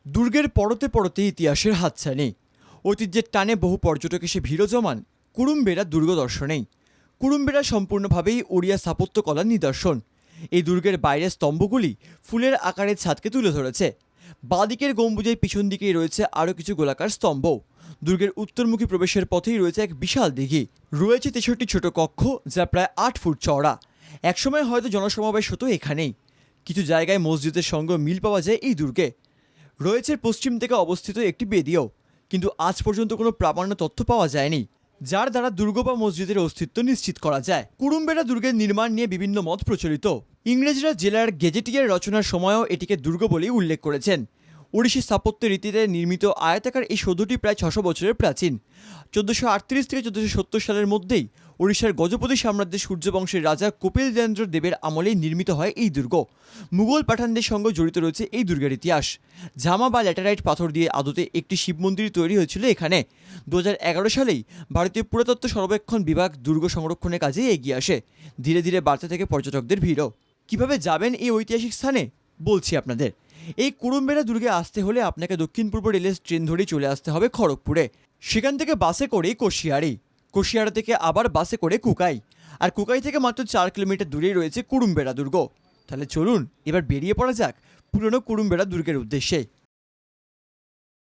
দুর্গের পরতে পরতে ইতিহাসের হাতছানি। ঐতিহ্যের টানে বহু পর্যটক এসে ভিড়ও জমান কুরুমবেড়া দুর্গ দর্শনেই। কুরুমবেড়া সম্পূর্ণভাবেই ওড়িয়া স্থাপত্যকলার নিদর্শন। এই দুর্গের বাইরের স্তম্ভগুলি ফুলের আকারের ছাদকে তুলে ধরেছে। বাঁদিকের গম্বুজের পিছন দিকেই রয়েছে আরও কিছু গোলাকার স্তম্ভ। দুর্গের উত্তরমুখী প্রবেশের পথেই রয়েছে এক বিশাল দিঘি। রয়েছে 63টি ছোট কক্ষ, যা প্রায় 8 ফুট চওড়া। একসময় হয়তো জনসমাবেশ হতো এখানেই। কিছু জায়গায় মসজিদের সঙ্গে মিল পাওয়া যায় এই দুর্গে। রয়েছে পশ্চিম দিকে অবস্থিত একটি বেদিও, কিন্তু আজ পর্যন্ত কোনো প্রামাণ্য তথ্য পাওয়া যায়নি যার দ্বারা দুর্গ বা মসজিদের অস্তিত্ব নিশ্চিত করা যায়। কুরুমবেড়া দুর্গের নির্মাণ নিয়ে বিভিন্ন মত প্রচলিত। ইংরেজরা জেলার গেজেটিয়ার রচনার সময়ও এটিকে দুর্গ বলেই উল্লেখ করেছেন। ওড়িশি স্থাপত্য রীতিতে নির্মিত আয়তাকার এই সৌধটি প্রায় 600 বছরের প্রাচীন। 1438 থেকে 1470 সালের মধ্যেই ওড়িশার গজপতি সাম্রাজ্যের সূর্যবংশের রাজা কপিলেন্দ্র দেবের আমলেই নির্মিত হয় এই দুর্গ। মুঘল পাঠানদের সঙ্গে জড়িত রয়েছে এই দুর্গের ইতিহাস। ঝামা বা ল্যাটেরাইট পাথর দিয়ে আদতে একটি শিব মন্দির তৈরি হয়েছিল এখানে। 2011 সালেই ভারতীয় পুরাতত্ত্ব সর্বেক্ষণ বিভাগ দুর্গ সংরক্ষণের কাজে এগিয়ে আসে। ধীরে ধীরে বাড়তে থাকে পর্যটকদের ভিড়ও। কিভাবে যাবেন এই ঐতিহাসিক স্থানে বলছি আপনাদের। এই কুরুমবেড়া দুর্গে আসতে হলে আপনাকে দক্ষিণ পূর্ব রেলের ট্রেন ধরেই চলে আসতে হবে খড়গপুরে। সেখান থেকে বাসে করে কোশিয়ারি, কোশিয়ারা থেকে আবার বাসে করে কুকাই, আর কুকাই থেকে মাত্র 4 কিলোমিটার দূরেই রয়েছে কুরুমবেড়া দুর্গ। তাহলে চলুন এবার বেরিয়ে পড়া যাক পুরনো কুরুমবেড়া দুর্গের উদ্দেশ্যে।